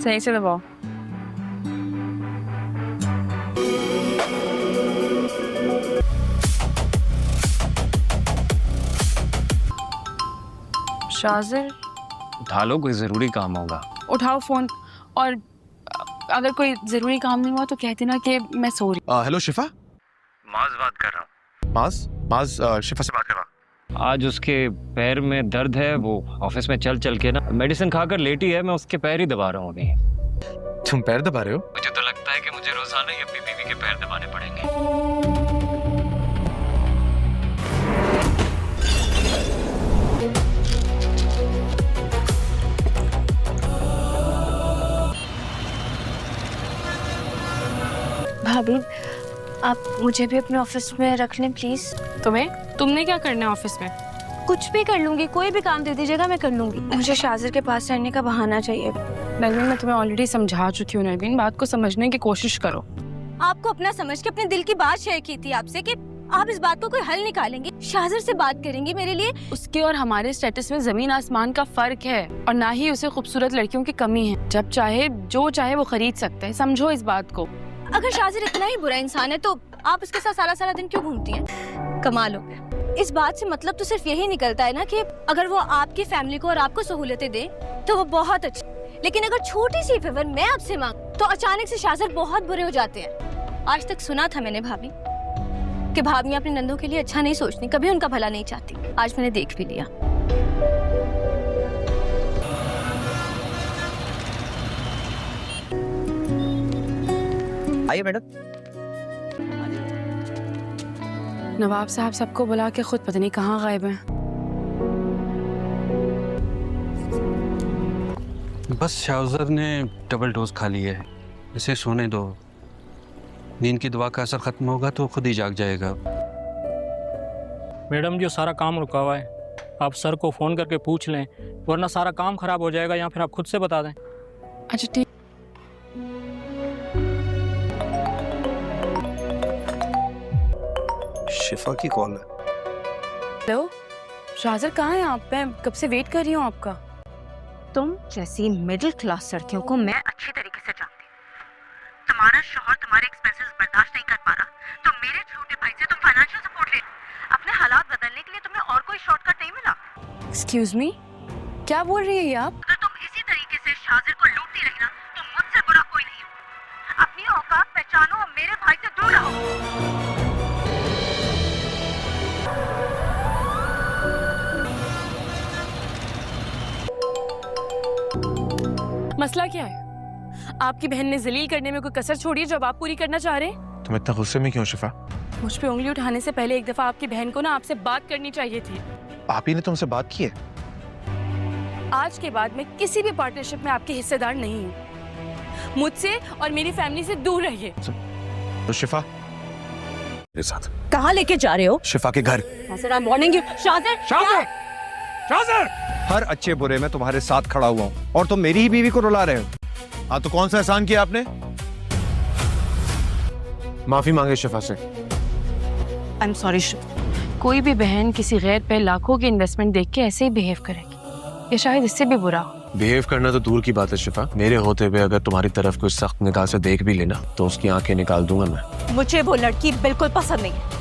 सही से दबाओ। शाजिर उठा लो, कोई ज़रूरी काम होगा। उठाओ फ़ोन, और अगर कोई ज़रूरी काम नहीं हुआ तो कह देना कि मैं सो रही। हेलो शिफा। माज बात कर रहा हूँ। माज शिफा से बात कर रहा हूँ। आज उसके पैर में दर्द है, वो ऑफिस में चल चल के ना मेडिसिन खाकर लेटी है, मैं उसके पैर ही दबा रहा हूँ अभी। तुम पैर दबा रहे हो? मुझे तो लगता है कि मुझे रोजाना ही अपनी बीवी के पैर दबाने पड़ेंगे। भाभी, आप मुझे भी अपने ऑफिस में रख लें प्लीज। तुमने क्या करना है ऑफिस में? कुछ भी कर लूंगी, कोई भी काम दे दीजिएगा मैं कर लूंगी। मुझे शाजिर के पास रहने का बहाना चाहिए। नरवीन, मैं तुम्हें ऑलरेडी समझा चुकी हूँ। नरवीन, बात को समझने की कोशिश करो। आपको अपना समझ के अपने दिल की बात शेयर की थी आपसे कि आप इस बात को कोई हल निकालेंगे, शाजिर से बात करेंगी मेरे लिए। उसके और हमारे स्टेटस में जमीन आसमान का फर्क है, और ना ही उसे खूबसूरत लड़कियों की कमी है। जब चाहे जो चाहे वो खरीद सकता है, समझो इस बात को। अगर शाजिर इतना ही बुरा इंसान है तो आप उसके साथ सारा सारा दिन क्यों घूमती हैं? कमाल हो गया। इस बात से मतलब तो सिर्फ यही निकलता है ना कि अगर वो आपकी फैमिली को और आपको सहूलतें दे तो वो बहुत अच्छी, लेकिन अगर छोटी सी फेवर मैं आपसे मांग तो अचानक से शाजिर बहुत बुरे हो जाते हैं। आज तक सुना था मैंने भाभी कि भाभी अपने नंदों के लिए अच्छा नहीं सोचती, कभी उनका भला नहीं चाहती। आज मैंने देख भी लिया। आइए मैडम। नवाब साहब सबको बुला के खुद पता नहीं कहाँ गायब हैं। बस शाहज़र ने डबल डोज खा ली है, इसे सोने दो। नींद की दवा का असर ख़त्म होगा तो खुद ही जाग जाएगा। मैडम जी, सारा काम रुका हुआ है, आप सर को फ़ोन करके पूछ लें, वरना सारा काम ख़राब हो जाएगा, या फिर आप खुद से बता दें। अच्छा ठीक। शिफा की कॉल है। हेलो शाजिर, कहाँ हैं आप? मैं कब से वेट कर रही हूँ आपका। तुम जैसी मिडिल क्लास लड़कियों को मैं अच्छी तरीके से जानती हूँ। तुम्हारा शौहर तुम्हारे एक्सपेंसेस बर्दाश्त नहीं कर पा रहा, तो मेरे छोटे भाई से तुम फाइनेंशियल सपोर्ट ले। अपने हालात बदलने के लिए तुम्हें और कोई शॉर्टकट नहीं मिला? एक्सक्यूज मी, क्या बोल रही है ये आप? अगर तुम इसी तरीके से शाजिर को लूटती रही ना तो मुझसे बुरा कोई नहीं हो। अपनी औकात पहचानो और मेरे भाई से दूर रहो। मसला क्या है? आपकी बहन ने जलील करने में कोई कसर छोड़ी है जो अब आप पूरी करना चाह रहे हैं? तुम इतना गुस्से में क्यों शिफा? मुझ पे उंगली उठाने से पहले एक दफा आपकी बहन को ना आपसे बात करनी चाहिए थी। आप ही ने तुमसे बात की है? आज के बाद मैं किसी भी पार्टनरशिप में आपके हिस्सेदार नहीं हूँ। मुझसे और मेरी फैमिली से दूर रहिए। तो शिफा मेरे साथ कहाँ लेके जा रहे हो? शिफा के घर। हर अच्छे बुरे में तुम्हारे साथ खड़ा हुआ हूँ और तुम मेरी ही बीवी को रुला रहे हो। हाँ तो कौन सा एहसान किया आपने? माफी मांगे शिफा से। I am sorry. कोई भी बहन किसी गैर पे लाखों की इन्वेस्टमेंट देख के ऐसे ही बिहेव करेगी, या शायद इससे भी बुरा हो। बिहेव करना तो दूर की बात है शिफा, मेरे होते हुए अगर तुम्हारी तरफ कोई सख्त निगाह से देख भी लेना तो उसकी आंखें निकाल दूंगा मैं। मुझे वो लड़की बिल्कुल पसंद नहीं है।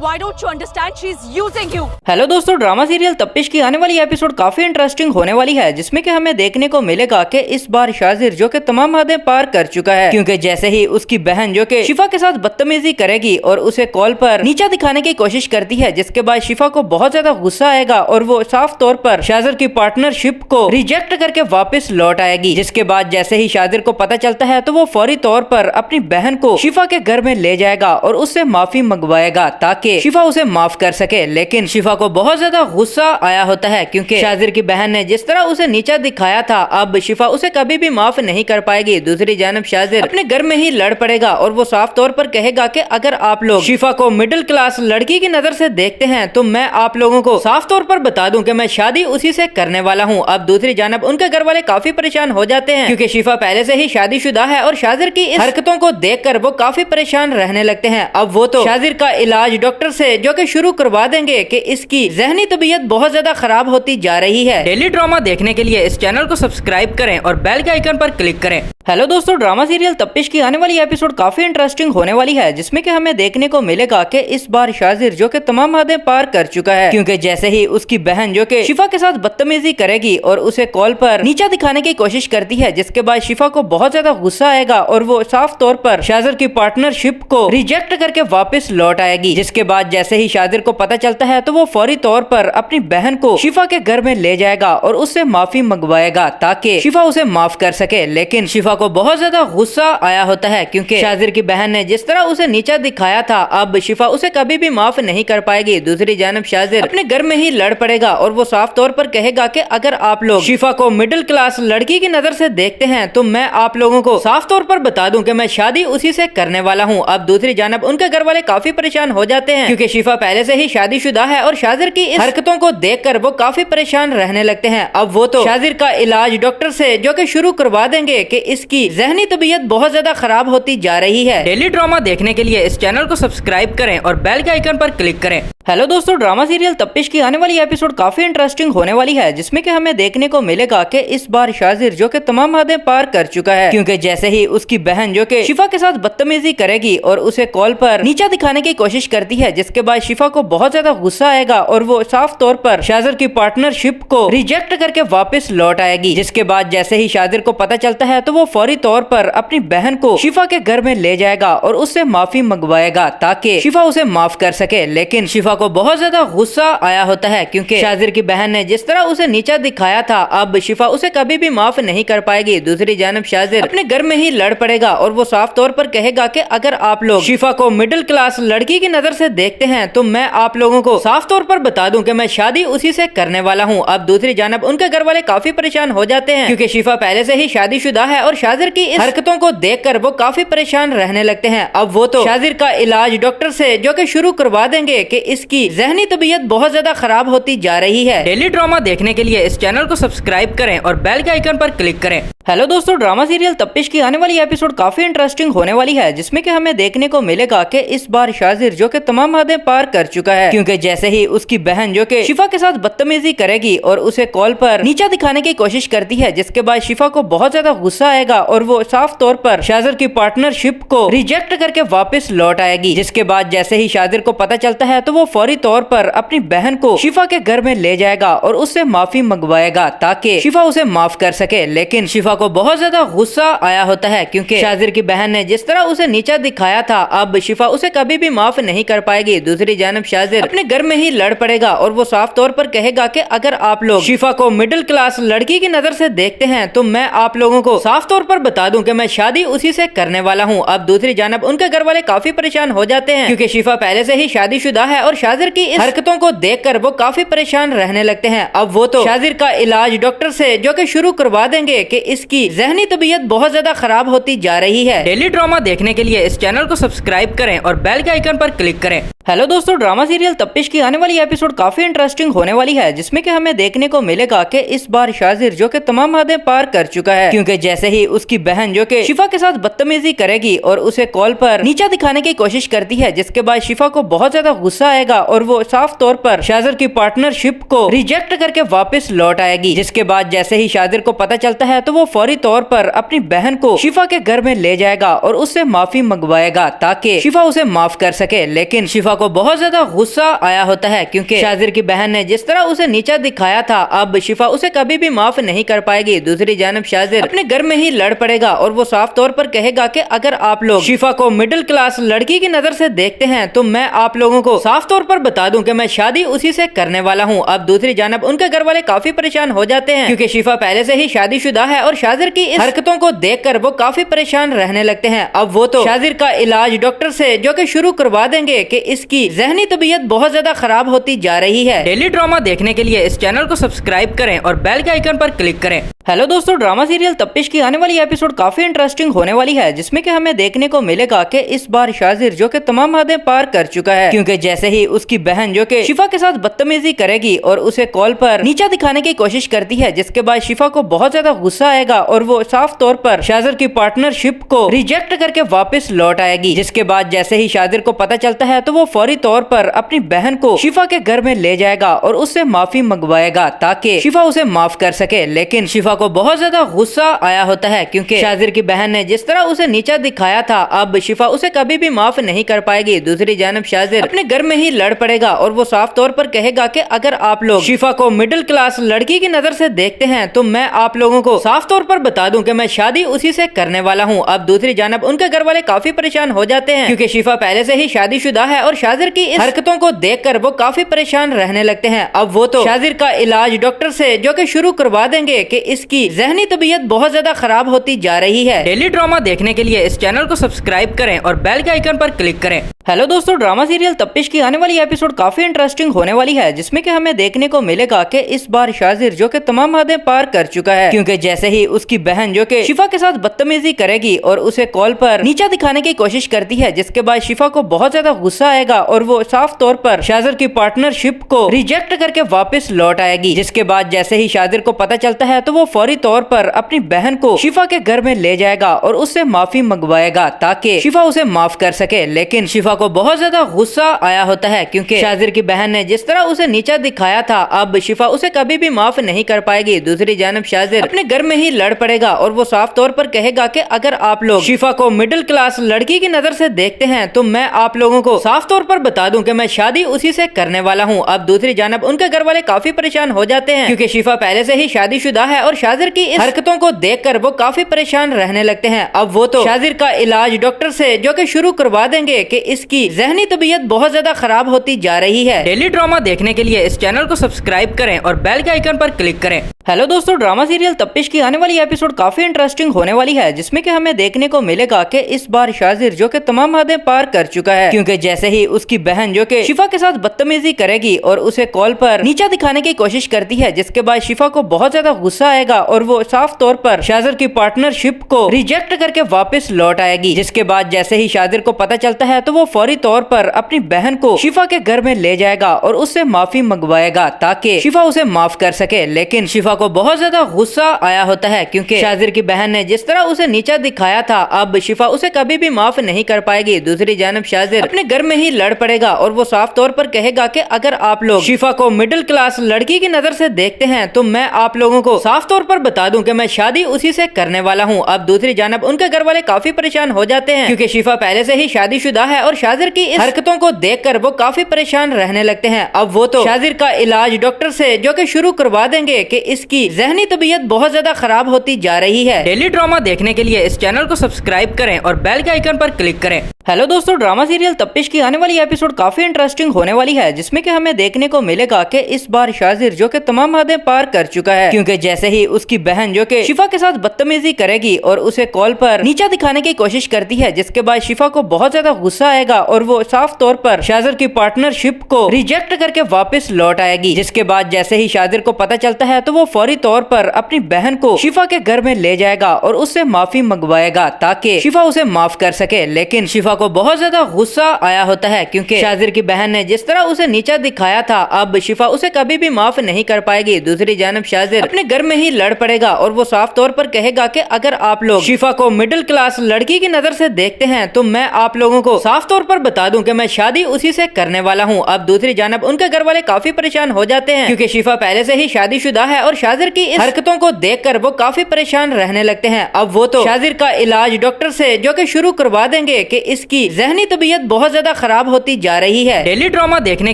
Why don't you understand? She is using you. Hello दोस्तों, ड्रामा सीरियल तप्पिश की आने वाली एपिसोड काफी इंटरेस्टिंग होने वाली है, जिसमें कि हमें देखने को मिलेगा कि इस बार शाजिर जो कि तमाम हदें पार कर चुका है, क्योंकि जैसे ही उसकी बहन जो कि शिफा के साथ बदतमीजी करेगी और उसे कॉल पर नीचा दिखाने की कोशिश करती है, जिसके बाद शिफा को बहुत ज्यादा गुस्सा आएगा और वो साफ तौर पर शाजिर की पार्टनरशिप को रिजेक्ट करके वापस लौट आएगी। जिसके बाद जैसे ही शाजिर को पता चलता है तो वो फौरी तौर पर अपनी बहन को शिफा के घर में ले जाएगा और उससे माफी मंगवाएगा ताकि शिफा उसे माफ कर सके। लेकिन शिफा को बहुत ज्यादा गुस्सा आया होता है, क्योंकि शाजिर की बहन ने जिस तरह उसे नीचा दिखाया था, अब शिफा उसे कभी भी माफ नहीं कर पाएगी। दूसरी जानब शाजिर अपने घर में ही लड़ पड़ेगा और वो साफ तौर पर कहेगा कि अगर आप लोग शिफा को मिडिल क्लास लड़की की नजर से देखते हैं तो मैं आप लोगों को साफ तौर पर बता दूं कि मैं शादी उसी से करने वाला हूं। अब दूसरी जानब उनके घर वाले काफी परेशान हो जाते हैं, क्योंकि शिफा पहले से ही शादीशुदा है और शाजिर की इस हरकतों को देखकर वो काफी परेशान रहने लगते हैं। अब वो तो शाजिर का इलाज डॉक्टर डॉक्टर से जो कि शुरू करवा देंगे कि इसकी ज़हनी तबीयत बहुत ज्यादा खराब होती जा रही है। डेली ड्रामा देखने के लिए इस चैनल को सब्सक्राइब करें और बेल के आइकन पर क्लिक करें। हेलो दोस्तों, ड्रामा सीरियल तप्पिश की आने वाली एपिसोड काफी इंटरेस्टिंग होने वाली है, जिसमें कि हमें देखने को मिलेगा कि इस बार शाजिर जो कि तमाम हदें पार कर चुका है, क्योंकि जैसे ही उसकी बहन जो कि शिफा के साथ बदतमीजी करेगी और उसे कॉल पर नीचा दिखाने की कोशिश करती है, जिसके बाद शिफा को बहुत ज्यादा गुस्सा आएगा और वो साफ तौर पर शाजिर की पार्टनरशिप को रिजेक्ट करके वापस लौट आएगी। जिसके बाद जैसे ही शाजिर को पता चलता है तो वो फौरी तौर पर अपनी बहन को शिफा के घर में ले जाएगा और उससे माफी मंगवाएगा ताकि शिफा उसे माफ कर सके। लेकिन शिफा को बहुत ज्यादा गुस्सा आया होता है, क्योंकि शाजिर की बहन ने जिस तरह उसे नीचा दिखाया था, अब शिफा उसे कभी भी माफ नहीं कर पाएगी। दूसरी जानब शाजिर अपने घर में ही लड़ पड़ेगा और वो साफ तौर पर कहेगा कि अगर आप लोग शिफा को मिडिल क्लास लड़की की नजर से देखते हैं तो मैं आप लोगों को साफ तौर पर बता दूं कि मैं शादी उसी से करने वाला हूं। अब दूसरी जानब उनके घर वाले काफी परेशान हो जाते हैं, क्योंकि शिफा पहले से ही शादीशुदा है और शाजिर की इस हरकतों को देखकर वो काफी परेशान रहने लगते हैं। अब वो तो शाजिर का इलाज डॉक्टर से जो कि शुरू करवा देंगे कि इसकी ज़हनी तबीयत बहुत ज्यादा खराब होती जा रही है। डेली ड्रामा देखने के लिए इस चैनल को सब्सक्राइब करें और बेल के आइकन पर क्लिक करें। हेलो दोस्तों, ड्रामा सीरियल तप्पिश की आने वाली एपिसोड काफी इंटरेस्टिंग होने वाली है, जिसमें कि हमें देखने को मिलेगा कि इस बार शाजिर जो कि तमाम हदें पार कर चुका है, क्योंकि जैसे ही उसकी बहन जो कि शिफा के साथ बदतमीजी करेगी और उसे कॉल पर नीचा दिखाने की कोशिश करती है, जिसके बाद शिफा को बहुत ज्यादा गुस्सा आएगा और वो साफ तौर पर शाजिर की पार्टनरशिप को रिजेक्ट करके वापस लौट आएगी। जिसके बाद जैसे ही शाजिर को पता चलता है तो वो फौरी तौर पर अपनी बहन को शिफा के घर में ले जाएगा और उससे माफी मंगवाएगा ताकि शिफा उसे माफ कर सके। लेकिन शिफा को बहुत ज्यादा गुस्सा आया होता है, क्योंकि शाजिर की बहन ने जिस तरह उसे नीचा दिखाया था, अब शिफा उसे कभी भी माफ नहीं कर पाएगी। दूसरी जानब शाजिर अपने घर में ही लड़ पड़ेगा और वो साफ तौर पर कहेगा कि अगर आप लोग शिफा को मिडिल क्लास लड़की की नजर से देखते हैं तो मैं आप लोगों को साफ तौर पर बता दूं कि मैं शादी उसी से करने वाला हूं। अब दूसरी जानब उनके घर वाले काफी परेशान हो जाते हैं, क्योंकि शिफा पहले से ही शादीशुदा है और शाजिर की इस हरकतों को देखकर वो काफी परेशान रहने लगते हैं। अब वो तो शाजिर का इलाज डॉक्टर से जो कि शुरू करवा देंगे कि इसकी ज़हनी तबीयत बहुत ज्यादा खराब होती जा रही है। डेली ड्रामा देखने के लिए इस चैनल को सब्सक्राइब करें और बेल के आइकन पर क्लिक करें। हेलो दोस्तों, ड्रामा सीरियल तप्पिश की आने वाली एपिसोड काफी इंटरेस्टिंग होने वाली है, जिसमें कि हमें देखने को मिलेगा कि इस बार शाजिर जो कि तमाम हदें पार कर चुका है, क्योंकि जैसे ही उसकी बहन जो कि शिफा के साथ बदतमीजी करेगी और उसे कॉल पर नीचा दिखाने की कोशिश करती है, जिसके बाद शिफा को बहुत ज्यादा गुस्सा आएगा और वो साफ तौर पर शाजिर की पार्टनरशिप को रिजेक्ट करके वापस लौट आएगी। जिसके बाद जैसे ही शाजिर को पता चलता है तो वो फौरी तौर पर अपनी बहन को शिफा के घर में ले जाएगा और उससे माफी मंगवाएगा ताकि शिफा उसे माफ कर सके। लेकिन शिफा को बहुत ज्यादा गुस्सा आया होता है, क्योंकि शाजिर की बहन ने जिस तरह उसे नीचा दिखाया था, अब शिफा उसे कभी भी माफ नहीं कर पाएगी। दूसरी जानब शाजिर अपने घर में ही लड़ पड़ेगा और वो साफ तौर पर कहेगा कि अगर आप लोग शिफा को मिडिल क्लास लड़की की नजर से देखते हैं तो मैं आप लोगों को साफ तौर पर बता दूं कि मैं शादी उसी से करने वाला हूं। अब दूसरी जानब उनके घर वाले काफी परेशान हो जाते हैं, क्योंकि शिफा पहले से ही शादीशुदा है और शाजिर की इस हरकतों को देखकर वो काफी परेशान रहने लगते हैं। अब वो तो शाजिर का इलाज डॉक्टर से जो कि शुरू करवा देंगे कि इसकी ज़हनी तबीयत बहुत ज्यादा खराब होती जा रही है। डेली ड्रामा देखने के लिए इस चैनल को सब्सक्राइब करें और बेल के आइकन पर क्लिक करें। हेलो दोस्तों, ड्रामा सीरियल तप्पिश की आने वाली एपिसोड काफी इंटरेस्टिंग होने वाली है, जिसमें कि हमें देखने को मिलेगा कि इस बार शाजिर जो कि तमाम हदें पार कर चुका है, क्योंकि जैसे ही उसकी बहन जो कि शिफा के साथ बदतमीजी करेगी और उसे कॉल पर नीचा दिखाने की कोशिश करती है, जिसके बाद शिफा को बहुत ज्यादा गुस्सा आएगा और वो साफ तौर पर शाजिर की पार्टनरशिप को रिजेक्ट करके वापस लौट आएगी। जिसके बाद जैसे ही शाजिर को पता चलता है तो वो फौरी तौर पर अपनी बहन को शिफा के घर में ले जाएगा और उससे माफी मंगवाएगा ताकि शिफा उसे माफ कर सके। लेकिन शिफा को बहुत ज्यादा गुस्सा आया होता है, क्योंकि शाजिर की बहन ने जिस तरह उसे नीचा दिखाया था, अब शिफा उसे कभी भी माफ नहीं कर पाएगी। दूसरी जानब शाजिर अपने घर में ही लड़ पड़ेगा और वो साफ तौर पर कहेगा कि अगर आप लोग शिफा को मिडिल क्लास लड़की की नजर से देखते हैं तो मैं आप लोगों को साफ तौर पर बता दूं कि मैं शादी उसी से करने वाला हूं। अब दूसरी जानब उनके घर वाले काफी परेशान हो जाते हैं, क्योंकि शिफा पहले से ही शादीशुदा है और शाजिर की इस हरकतों को देखकर वो काफी परेशान रहने लगते हैं। अब वो तो शाजिर का इलाज डॉक्टर से जो कि शुरू करवा देंगे कि इसकी ज़हनी तबीयत बहुत ज्यादा खराब होती जा रही है। डेली ड्रामा देखने के लिए इस चैनल को सब्सक्राइब करें और बेल के आइकन पर क्लिक करें। हेलो दोस्तों, ड्रामा सीरियल तप्पिश की आने वाली एपिसोड काफी इंटरेस्टिंग होने वाली है, जिसमें कि हमें देखने को मिलेगा कि इस बार शाजिर जो कि तमाम हदें पार कर चुका है, क्योंकि जैसे ही उसकी बहन जो कि शिफा के साथ बदतमीजी करेगी और उसे कॉल पर नीचा दिखाने की कोशिश करती है, जिसके बाद शिफा को बहुत ज्यादा गुस्सा आएगा और वो साफ तौर पर शाजिर की पार्टनरशिप को रिजेक्ट करके वापस लौट आएगी। जिसके बाद जैसे ही शाजिर को पता चलता है है तो वो फौरी तौर पर अपनी बहन को शिफा के घर में ले जाएगा और उससे माफी मंगवाएगा ताकि शिफा उसे माफ कर सके। लेकिन शिफा को बहुत ज्यादा गुस्सा आया होता है क्योंकि शाजिर की बहन ने जिस तरह उसे नीचा दिखाया था अब शिफा उसे कभी भी माफ नहीं कर पाएगी। दूसरी जानब शाजिर अपने घर में ही लड़ पड़ेगा और वो साफ तौर पर कहेगा कि अगर आप लोग शिफा को मिडिल क्लास लड़की की नजर से देखते हैं तो मैं आप लोगों को साफ तौर पर बता दूं कि मैं शादी उसी से करने वाला हूं। अब दूसरी जानब उनके घर वाले काफी परेशान हो जाते हैं क्योंकि शिफा पहले से ही शादीशुदा है और शाजिर की इस हरकतों को देखकर वो काफी परेशान रहने लगते हैं। अब वो तो शाजिर का इलाज डॉक्टर से जो कि शुरू करवा देंगे कि इसकी ज़हनी तबीयत बहुत ज्यादा खराब होती जा रही है। डेली ड्रामा देखने के लिए इस चैनल को सब्सक्राइब करें और बेल के आइकन पर क्लिक करें। हेलो दोस्तों, ड्रामा सीरियल तप्पिश की आने वाली एपिसोड काफी इंटरेस्टिंग होने वाली है जिसमें कि हमें देखने को मिलेगा कि इस बार शाजिर जो कि तमाम हदें पार कर चुका है क्योंकि जैसे ही उसकी बहन जो कि शिफा के साथ बदतमीजी करेगी और उसे कॉल पर नीचा दिखाने की कोशिश करती है जिसके बाद शिफा को बहुत ज्यादा गुस्सा आएगा और वो साफ तौर पर शाजिर की पार्टनरशिप को रिजेक्ट करके वापस लौट आएगी। जिसके बाद जैसे ही शाजिर को पता चलता है तो वो फौरी तौर पर अपनी बहन को शिफा के घर में ले जाएगा और उससे माफी मंगवाएगा ताकि शिफा उसे माफ कर सके। लेकिन शिफा को बहुत ज्यादा गुस्सा आया होता है क्योंकि शाजिर की बहन ने जिस तरह उसे नीचा दिखाया था अब शिफा उसे कभी भी माफ नहीं कर पाएगी। दूसरी जानब शाजिर अपने घर में ही लड़ पड़ेगा और वो साफ तौर पर कहेगा कि अगर आप लोग शिफा को मिडिल क्लास लड़की की नजर से देखते हैं तो मैं आप लोगों को साफ तौर पर बता दूं कि मैं शादी उसी से करने वाला हूं। अब दूसरी जानब उनके घर वाले काफी परेशान हो जाते हैं क्योंकि शिफा पहले से ही शादीशुदा है और शाजिर की इस हरकतों को देखकर वो काफी परेशान रहने लगते हैं। अब वो तो शाजिर का इलाज डॉक्टर से जो कि शुरू करवा देंगे कि इसकी ज़हनी तबीयत बहुत ज्यादा खराब होती जा रही है। डेली ड्रामा देखने के लिए इस चैनल को सब्सक्राइब करें और बेल के आइकन पर क्लिक करें। हेलो दोस्तों, ड्रामा सीरियल तप्पिश की आने वाली एपिसोड काफी इंटरेस्टिंग होने वाली है जिसमें कि हमें देखने को मिलेगा कि इस बार शाजिर जो कि तमाम हदें पार कर चुका है क्योंकि जैसे ही उसकी बहन जो कि शिफा के साथ बदतमीजी करेगी और उसे कॉल पर नीचा दिखाने की कोशिश करती है जिसके बाद शिफा को बहुत ज्यादा गुस्सा आएगा और वो साफ तौर पर शाजिर की पार्टनरशिप को रिजेक्ट करके वापस लौट आएगी। जिसके बाद जैसे ही शाजिर को पता चलता है तो वो फौरी तौर पर अपनी बहन को शिफा के घर में ले जाएगा और उससे माफी मंगवाएगा ताकि शिफा उसे माफ कर सके। लेकिन शिफा को बहुत ज्यादा गुस्सा आया होता है क्योंकि शाजिर की बहन ने जिस तरह उसे नीचा दिखाया था अब शिफा उसे कभी भी माफ नहीं कर पाएगी। दूसरी जानब शाजिर अपने घर में ही लड़ पड़ेगा और वो साफ तौर पर कहेगा कि अगर आप लोग शिफा को मिडिल क्लास लड़की की नजर से देखते हैं तो मैं आप लोगों को साफ तौर पर बता दूं कि मैं शादी उसी से करने वाला हूं। अब दूसरी जानब उनके घर वाले काफी परेशान हो जाते हैं क्योंकि शिफा पहले से ही शादीशुदा है और शाजिर की इस हरकतों को देखकर वो काफी परेशान रहने लगते हैं। अब वो तो शाजिर का इलाज डॉक्टर से जो कि शुरू करवा देंगे कि इसकी ज़हनी तबीयत बहुत ज्यादा खराब होती जा रही है। डेली ड्रामा देखने के लिए इस चैनल को सब्सक्राइब करें और बेल के आइकन पर क्लिक करें। हेलो दोस्तों, ड्रामा सीरियल तप्पिश की आने वाली एपिसोड काफी इंटरेस्टिंग होने वाली है जिसमें कि हमें देखने को मिलेगा कि इस बार शाजिर जो कि तमाम हदें पार कर चुका है क्योंकि जैसे ही उसकी बहन जो कि शिफा के साथ बदतमीजी करेगी और उसे कॉल पर नीचा दिखाने की कोशिश करती है जिसके बाद शिफा को बहुत ज्यादा गुस्सा आएगा और वो साफ तौर पर शाजिर की पार्टनरशिप को रिजेक्ट करके वापस लौट आएगी। जिसके बाद जैसे ही शाजिर को पता चलता है तो वो फौरी तौर पर अपनी बहन को शिफा के घर में ले जाएगा और उससे माफी मंगवाएगा ताकि शिफा उसे माफ कर सके। लेकिन शिफा को बहुत ज्यादा गुस्सा आया होता है क्योंकि शाजिर की बहन ने जिस तरह उसे नीचा दिखाया था अब शिफा उसे कभी भी माफ नहीं कर पाएगी। दूसरी जानब शाजिर अपने घर में ही लड़ पड़ेगा और वो साफ तौर पर कहेगा कि अगर आप लोग शिफा को मिडिल क्लास लड़की की नजर से देखते हैं तो मैं आप लोगों को साफ तौर पर बता दूं कि मैं शादी उसी से करने वाला हूं। अब दूसरी जानब उनके घर वाले काफी परेशान हो जाते हैं क्योंकि शिफा पहले से ही शादीशुदा है और शाजिर की इस हरकतों को देखकर वो काफी परेशान रहने लगते हैं। अब वो तो शाजिर का इलाज डॉक्टर से जो कि शुरू करवा देंगे कि इसकी ज़हनी तबीयत बहुत ज्यादा खराब होती जा रही है। डेली ड्रामा देखने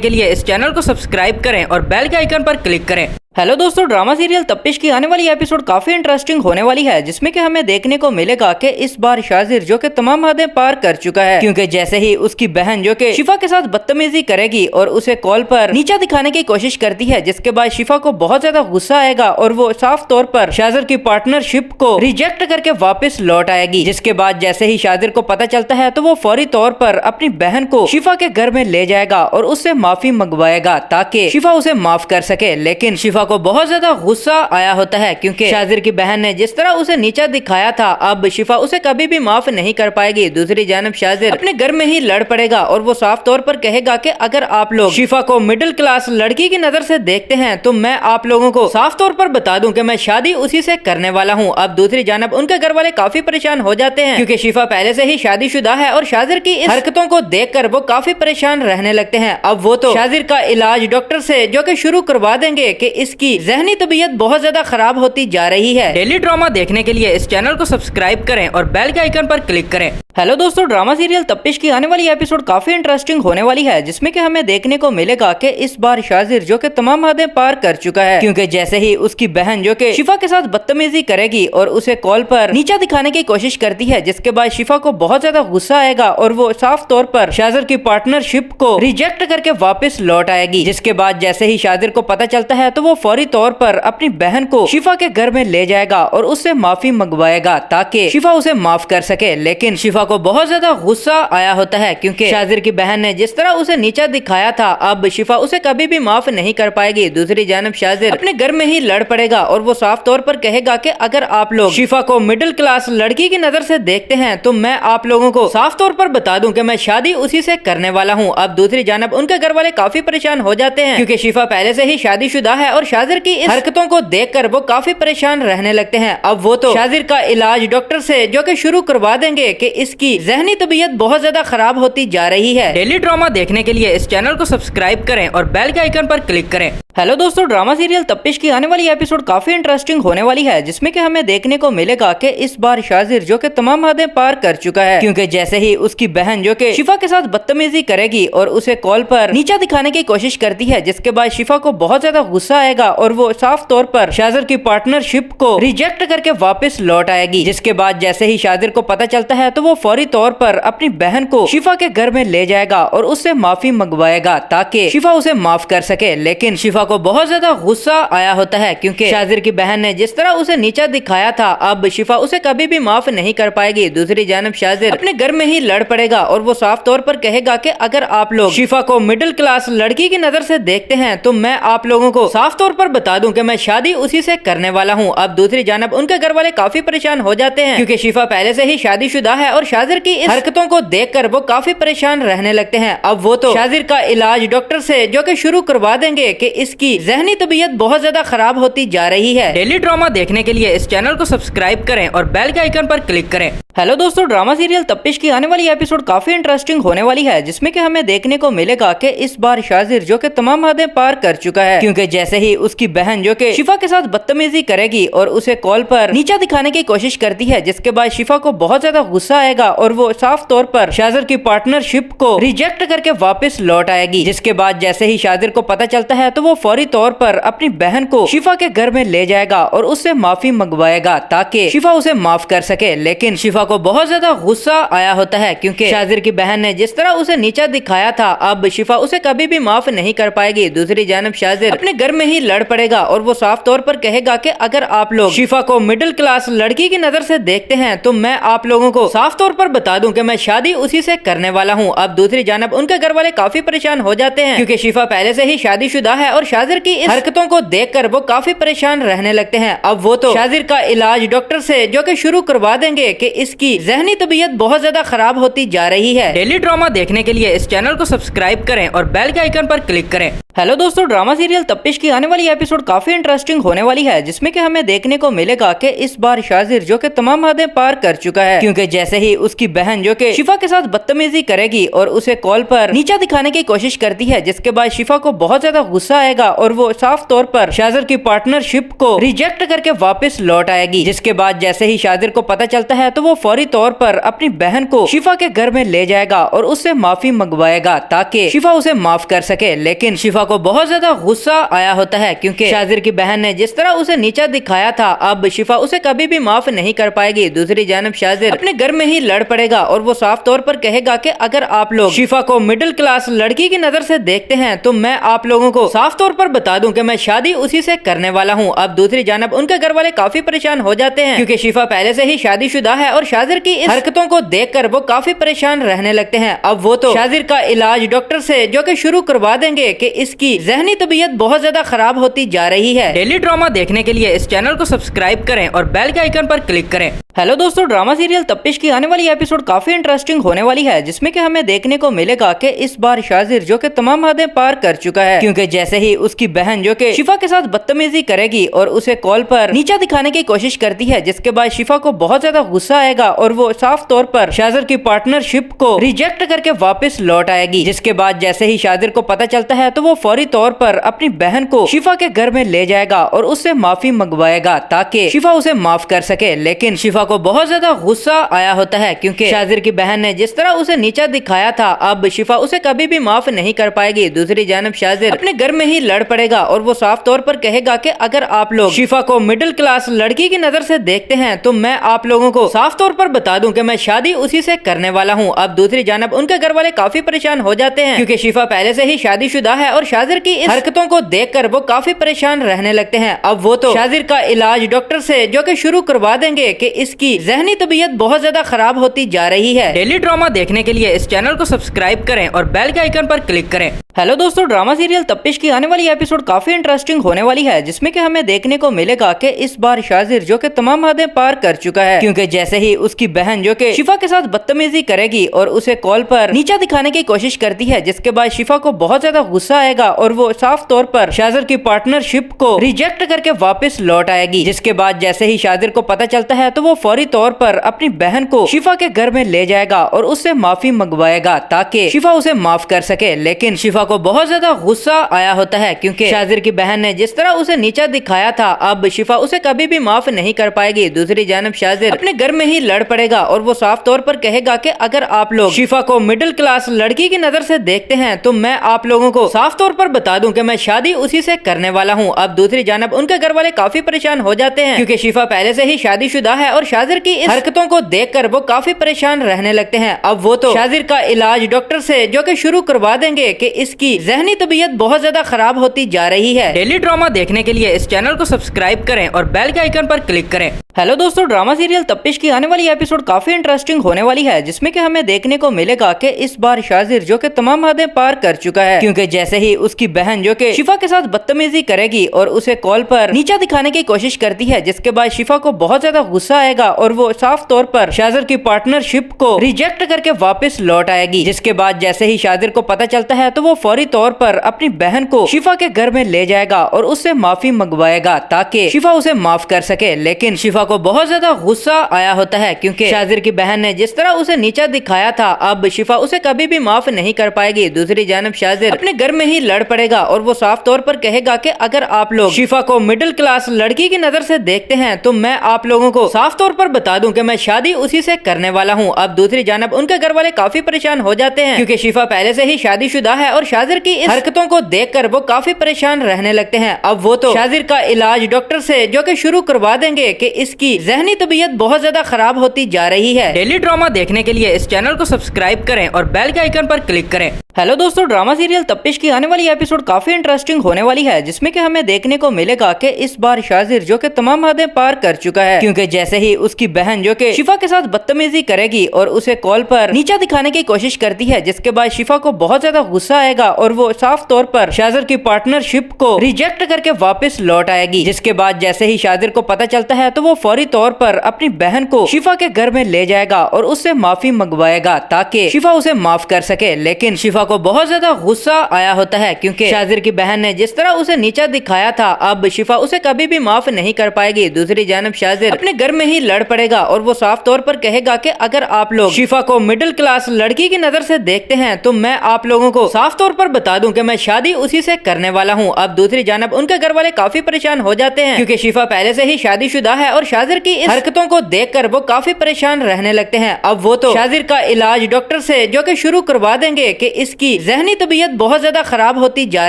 के लिए इस चैनल को सब्सक्राइब करें और बेल के आइकन पर क्लिक करें। हेलो दोस्तों, ड्रामा सीरियल तप्पिश की आने वाली एपिसोड काफी इंटरेस्टिंग होने वाली है जिसमें कि हमें देखने को मिलेगा कि इस बार शाजिर जो कि तमाम हदें पार कर चुका है क्योंकि जैसे ही उसकी बहन जो कि शिफा के साथ बदतमीजी करेगी और उसे कॉल पर नीचा दिखाने की कोशिश करती है जिसके बाद शिफा को बहुत ज्यादा गुस्सा आएगा और वो साफ तौर पर शाजिर की पार्टनरशिप को रिजेक्ट करके वापस लौट आएगी। जिसके बाद जैसे ही शाजिर को पता चलता है तो वो फौरी तौर पर अपनी बहन को शिफा के घर में ले जाएगा और उससे माफी मंगवाएगा ताकि शिफा उसे माफ कर सके। लेकिन शिफा शिफा को बहुत ज्यादा गुस्सा आया होता है क्योंकि शाजिर की बहन ने जिस तरह उसे नीचा दिखाया था, अब शिफा उसे कभी भी माफ नहीं कर पाएगी। दूसरी जानब शाजिर अपने घर में ही लड़ पड़ेगा और वो साफ तौर पर कहेगा कि अगर आप लोग शिफा को मिडिल क्लास लड़की की नजर से देखते हैं तो मैं आप लोगों को साफ तौर पर बता दूं कि मैं शादी उसी से करने वाला हूं। अब दूसरी जानब उनके घर वाले काफी परेशान हो जाते हैं क्योंकि शिफा पहले से ही शादीशुदा है और शाजिर की इस हरकतों को देखकर वो काफी परेशान रहने लगते हैं। अब वो तो शाजिर का इलाज डॉक्टर से जो कि शुरू करवा देंगे कि इसकी ज़हनी तबीयत बहुत ज्यादा खराब होती जा रही है। डेली ड्रामा देखने के लिए इस चैनल को सब्सक्राइब करें और बेल के आइकन पर क्लिक करें। हेलो दोस्तों, ड्रामा सीरियल तप्पिश की आने वाली एपिसोड काफी इंटरेस्टिंग होने वाली है, जिसमें कि हमें देखने को मिलेगा कि इस बार शाजिर जो कि तमाम हदें पार कर चुका है, क्योंकि जैसे ही उसकी बहन जो कि शिफा के साथ बदतमीजी करेगी और उसे कॉल पर नीचा दिखाने की कोशिश करती है, जिसके बाद शिफा को बहुत ज्यादा गुस्सा आएगा और वो साफ तौर पर शाजिर की पार्टनरशिप को रिजेक्ट करके वापस लौट आएगी। जिसके बाद जैसे ही शाजिर को पता चलता है तो वो फौरी तौर पर अपनी बहन को शिफा के घर में ले जाएगा और उससे माफी मंगवाएगा ताकि शिफा उसे माफ कर सके। लेकिन शिफा को बहुत ज्यादा गुस्सा आया होता है क्योंकि शाजिर की बहन ने जिस तरह उसे नीचा दिखाया था, अब शिफा उसे कभी भी माफ नहीं कर पाएगी। दूसरी जानब शाजिर अपने घर में ही लड़ पड़ेगा और वो साफ तौर पर कहेगा कि अगर आप लोग शिफा को मिडिल क्लास लड़की की नजर से देखते हैं तो मैं आप लोगों को साफ तौर पर बता दूं कि मैं शादी उसी से करने वाला हूं। अब दूसरी जानब उनके घर वाले काफी परेशान हो जाते हैं क्योंकि शिफा पहले से ही शादीशुदा है और शाजिर की इस हरकतों को देखकर वो काफी परेशान रहने लगते हैं। अब वो तो शाजिर का इलाज डॉक्टर से जो कि शुरू करवा देंगे कि इसकी ज़हनी तबीयत बहुत ज्यादा खराब होती जा रही है। डेली ड्रामा देखने के लिए इस चैनल को सब्सक्राइब करें और बेल के आइकन पर क्लिक करें। हेलो दोस्तों, ड्रामा सीरियल तप्पिश की आने वाली एपिसोड काफी इंटरेस्टिंग होने वाली है, जिसमें कि हमें देखने को मिलेगा कि इस बार शाजिर जो कि तमाम हदें पार कर चुका है, क्योंकि जैसे ही उसकी बहन जो कि शिफा के साथ बदतमीजी करेगी और उसे कॉल पर नीचा दिखाने की कोशिश करती है, जिसके बाद शिफा को बहुत ज्यादा गुस्सा आएगा और वो साफ तौर पर शाजिर की पार्टनरशिप को रिजेक्ट करके वापस लौट आएगी। जिसके बाद जैसे ही शाजिर को पता चलता है तो वो फौरी तौर पर अपनी बहन को शिफा के घर में ले जाएगा और उससे माफी मंगवाएगा ताकि शिफा उसे माफ कर सके। लेकिन शिफा को बहुत ज्यादा गुस्सा आया होता है क्योंकि शाजिर की बहन ने जिस तरह उसे नीचा दिखाया था, अब शिफा उसे कभी भी माफ नहीं कर पाएगी। दूसरी जानब शाजिर अपने घर में ही लड़ पड़ेगा और वो साफ तौर पर कहेगा कि अगर आप लोग शिफा को मिडिल क्लास लड़की की नजर से देखते हैं तो मैं आप लोगों को साफ तौर पर बता दूं कि मैं शादी उसी से करने वाला हूं। अब दूसरी जानब उनके घर वाले काफी परेशान हो जाते हैं क्योंकि शिफा पहले से ही शादीशुदा है और शाजिर की इस हरकतों को देखकर वो काफी परेशान रहने लगते हैं। अब वो तो शाजिर का इलाज डॉक्टर से जो कि शुरू करवा देंगे कि इसकी ज़हनी तबीयत बहुत ज्यादा खराब होती जा रही है। डेली ड्रामा देखने के लिए इस चैनल को सब्सक्राइब करें और बेल के आइकन पर क्लिक करें। हेलो दोस्तों, ड्रामा सीरियल तप्पिश की आने वाली एपिसोड काफी इंटरेस्टिंग होने वाली है, जिसमें कि हमें देखने को मिलेगा कि इस बार शाजिर जो कि तमाम हदें पार कर चुका है, क्योंकि जैसे ही उसकी बहन जो कि शिफा के साथ बदतमीजी करेगी और उसे कॉल पर नीचा दिखाने की कोशिश करती है, जिसके बाद शिफा को बहुत ज्यादा गुस्सा आएगा और वो साफ तौर पर शाजिर की पार्टनरशिप को रिजेक्ट करके वापस लौट आएगी। जिसके बाद जैसे ही शाजिर को पता चलता है तो वो फौरी तौर पर अपनी बहन को शिफा के घर में ले जाएगा और उससे माफी मंगवाएगा ताकि शिफा उसे माफ कर सके। लेकिन शिफा को बहुत ज्यादा गुस्सा आया होता है क्योंकि शाजिर की बहन ने जिस तरह उसे नीचा दिखाया था, अब शिफा उसे कभी भी माफ नहीं कर पाएगी। दूसरी जानब शाजिर अपने घर में ही लड़ पड़ेगा और वो साफ तौर पर कहेगा कि अगर आप लोग शिफा को मिडिल क्लास लड़की की नजर से देखते हैं तो मैं आप लोगों को साफ तौर पर बता दूं कि मैं शादी उसी से करने वाला हूं। अब दूसरी जानब उनके घर वाले काफी परेशान हो जाते हैं क्योंकि शिफा पहले से ही शादीशुदा है और शाजिर की इस हरकतों को देखकर वो काफी परेशान रहने लगते हैं। अब वो तो शाजिर का इलाज डॉक्टर से जो कि शुरू करवा देंगे कि इसकी ज़हनी तबीयत बहुत ज्यादा खराब होती जा रही है। डेली ड्रामा देखने के लिए इस चैनल को सब्सक्राइब करें और बेल के आइकन पर क्लिक करें। हेलो दोस्तों, ड्रामा सीरियल तप्पिश की आने वाली एपिसोड काफी इंटरेस्टिंग होने वाली है, जिसमें कि हमें देखने को मिलेगा कि इस बार शाजिर जो कि तमाम हदें पार कर चुका है, क्योंकि जैसे ही उसकी बहन जो कि शिफा के साथ बदतमीजी करेगी और उसे कॉल पर नीचा दिखाने की कोशिश करती है, जिसके बाद शिफा को बहुत ज्यादा गुस्सा आएगा और वो साफ तौर पर शाजिर की पार्टनरशिप को रिजेक्ट करके वापस लौट आएगी। जिसके बाद जैसे ही शाजिर को पता चलता है तो वो फौरी तौर पर अपनी बहन को शिफा के घर में ले जाएगा और उससे माफी मंगवाएगा ताकि शिफा उसे माफ कर सके। लेकिन शिफा को बहुत ज्यादा गुस्सा आया होता है क्योंकि शाजिर की बहन ने जिस तरह उसे नीचा दिखाया था, अब शिफा उसे कभी भी माफ नहीं कर पाएगी। दूसरी जानब शाजिर अपने घर में ही लड़ पड़ेगा और वो साफ तौर पर कहेगा कि अगर आप लोग शिफा को मिडिल क्लास लड़की की नजर से देखते हैं तो मैं आप लोगों को साफ तौर पर बता दूं कि मैं शादी उसी से करने वाला हूं। अब दूसरी जानब उनके घर वाले काफी परेशान हो जाते हैं क्योंकि शिफा पहले से ही शादीशुदा है और शाजिर की इस हरकतों को देखकर वो काफी परेशान रहने लगते हैं। अब वो तो शाजिर का इलाज डॉक्टर से जो कि शुरू करवा देंगे कि इसकी ज़हनी तबीयत बहुत ज्यादा खराब होती जा रही है। डेली ड्रामा देखने के लिए इस चैनल को सब्सक्राइब करें और बेल के आइकन पर क्लिक करें। हेलो दोस्तों, ड्रामा सीरियल तप्पिश की आने वाली एपिसोड काफी इंटरेस्टिंग होने वाली है, जिसमें कि हमें देखने को मिलेगा कि इस बार शाजिर जो कि तमाम हदें पार कर चुका है, क्योंकि जैसे ही उसकी बहन जो कि शिफा के साथ बदतमीजी करेगी और उसे कॉल पर नीचा दिखाने की कोशिश करती है, जिसके बाद शिफा को बहुत ज्यादा गुस्सा आएगा और वो साफ तौर पर शाजिर की पार्टनरशिप को रिजेक्ट करके वापस लौट आएगी। जिसके बाद जैसे ही शाजिर को पता चलता है तो वो फौरी तौर पर अपनी बहन को शिफा के घर में ले जाएगा और उससे माफी मंगवाएगा ताकि शिफा उसे माफ कर सके। लेकिन शिफा को बहुत ज्यादा गुस्सा आया होता है, क्योंकि शाजिर की बहन ने जिस तरह उसे नीचा दिखाया था, अब शिफा उसे कभी भी माफ नहीं कर पाएगी। दूसरी जानब शाजिर अपने घर में ही लड़ पड़ेगा और वो साफ तौर पर कहेगा कि अगर आप लोग शिफा को मिडिल क्लास लड़की की नजर से देखते हैं तो मैं आप लोगों को साफ तौर पर बता दूं कि मैं शादी उसी से करने वाला हूं। अब दूसरी जानब उनके घर वाले काफी परेशान हो जाते हैं, क्योंकि शिफा पहले से ही शादीशुदा है और शाजिर की इस हरकतों को देखकर वो काफी परेशान रहने लगते हैं। अब वो तो शाजिर का इलाज डॉक्टर से जो कि शुरू करवा देंगे कि इसकी ज़हनी तबीयत बहुत ज्यादा खराब होती जा रही है। डेली ड्रामा देखने के लिए इस चैनल को सब्सक्राइब करें और बेल के आइकन पर क्लिक करें। हेलो दोस्तों, ड्रामा सीरियल तप्पिश की आने वाली एपिसोड काफी इंटरेस्टिंग होने वाली है, जिसमें कि हमें देखने को मिलेगा कि इस बार शाजिर जो कि तमाम हदें पार कर चुका है, क्योंकि जैसे ही उसकी बहन जो कि शिफा के साथ बदतमीजी करेगी और उसे कॉल पर नीचा दिखाने की कोशिश करती है, जिसके बाद शिफा को बहुत ज्यादा गुस्सा आएगा और वो साफ तौर पर शाजिर की पार्टनरशिप को रिजेक्ट करके वापस लौट आएगी। जिसके बाद जैसे ही शाजिर को पता चलता है तो वो फौरी तौर पर अपनी बहन को शिफा के घर में ले जाएगा और उससे माफी मंगवाएगा ताकि शिफा उसे माफ कर सके। लेकिन शिफा को बहुत ज्यादा गुस्सा आया होता है, क्योंकि शाजिर की बहन ने जिस तरह उसे नीचा दिखाया था, अब शिफा उसे कभी भी माफ नहीं कर पाएगी। दूसरी जानब शाजिर अपने घर में ही लड़ पड़ेगा और वो साफ तौर पर कहेगा कि अगर आप लोग शिफा को मिडिल क्लास लड़की की नजर से देखते हैं तो मैं आप लोगों को साफ तौर पर बता दूं कि मैं शादी उसी से करने वाला हूं। अब दूसरी जानब उनके घर वाले काफी परेशान हो जाते हैं, क्योंकि शिफा पहले से ही शादीशुदा है और शाजिर की इस हरकतों को देखकर वो काफी परेशान रहने लगते हैं। अब वो तो शाजिर का इलाज डॉक्टर से जो कि शुरू करवा देंगे कि इसकी ज़हनी तबीयत बहुत ज्यादा खराब होती जा रही है। डेली ड्रामा देखने के लिए इस चैनल को सब्सक्राइब करें और बेल के आइकन पर क्लिक करें। हेलो दोस्तों, ड्रामा सीरियल तप्पिश की आने वाली एपिसोड काफी इंटरेस्टिंग होने वाली है, जिसमें कि हमें देखने को मिलेगा कि इस बार शाजिर जो कि तमाम हदें पार कर चुका है, क्योंकि जैसे ही उसकी बहन जो कि शिफा के साथ बदतमीजी करेगी और उसे कॉल पर नीचा दिखाने की कोशिश करती है, जिसके बाद शिफा को बहुत ज्यादा गुस्सा आएगा और वो साफ तौर पर शाजिर की पार्टनरशिप को रिजेक्ट करके वापस लौट आएगी। जिसके बाद जैसे ही शाजिर को पता चलता है तो वो फौरी तौर पर अपनी बहन को शिफा के घर में ले जाएगा और उससे माफी मंगवाएगा ताकि शिफा उसे माफ कर सके। लेकिन शिफा को बहुत ज्यादा गुस्सा आया होता है, क्योंकि शाजिर की बहन ने जिस तरह उसे नीचा दिखाया था, अब शिफा उसे कभी भी माफ नहीं कर पाएगी। दूसरी जानब शाजिर अपने घर में ही लड़ पड़ेगा और वो साफ तौर पर कहेगा कि अगर आप लोग शिफा को मिडिल क्लास लड़की की नजर से देखते हैं तो मैं आप लोगों को साफ तौर पर बता दूं कि मैं शादी उसी से करने वाला हूं। अब दूसरी जानब उनके घर वाले काफी परेशान हो जाते हैं, क्योंकि शिफा पहले से ही शादीशुदा है और शाजिर की इस हरकतों को देखकर वो काफी परेशान रहने लगते हैं। अब वो तो शाजिर का इलाज डॉक्टर से जो कि शुरू करवा देंगे कि इसकी ज़हनी तबीयत बहुत ज्यादा खराब होती जा रही है। डेली ड्रामा देखने के लिए इस चैनल को सब्सक्राइब करें और बेल के आइकन पर क्लिक करें। हेलो दोस्तों, ड्रामा सीरियल तप्पिश की आने वाली एपिसोड काफी इंटरेस्टिंग होने वाली है, जिसमें कि हमें देखने को मिलेगा कि इस बार शाजिर जो कि तमाम हदें पार कर चुका है, क्योंकि जैसे ही उसकी बहन जो कि शिफा के साथ बदतमीजी करेगी और उसे कॉल पर नीचा दिखाने की कोशिश करती है, जिसके बाद शिफा को बहुत ज्यादा गुस्सा आएगा और वो साफ तौर पर शाजिर की पार्टनरशिप को रिजेक्ट करके वापस लौट आएगी। जिसके बाद जैसे ही शाजिर को पता चलता है तो वो फौरी तौर पर अपनी बहन को शिफा के घर में ले जाएगा और उससे माफी मंगवाएगा ताकि शिफा उसे माफ कर सके। लेकिन शिफा को बहुत ज्यादा गुस्सा आया होता है, क्योंकि शाजिर की बहन ने जिस तरह उसे नीचा दिखाया था, अब शिफा उसे कभी भी माफ नहीं कर पाएगी। दूसरी जानब शाजिर अपने घर में ही लड़ पड़ेगा और वो साफ तौर पर कहेगा कि अगर आप लोग शिफा को मिडिल क्लास लड़की की नजर से देखते हैं तो मैं आप लोगों को साफ तौर पर बता दूं कि मैं शादी उसी से करने वाला हूं। अब दूसरी जानब उनके घर वाले काफी परेशान हो जाते हैं, क्योंकि शिफा पहले से ही शादीशुदा है और शाजिर की इस हरकतों को देखकर वो काफी परेशान रहने लगते हैं। अब वो तो शाजिर का इलाज डॉक्टर से जो कि शुरू करवा देंगे कि इसकी ज़हनी तबीयत बहुत ज्यादा खराब होती जा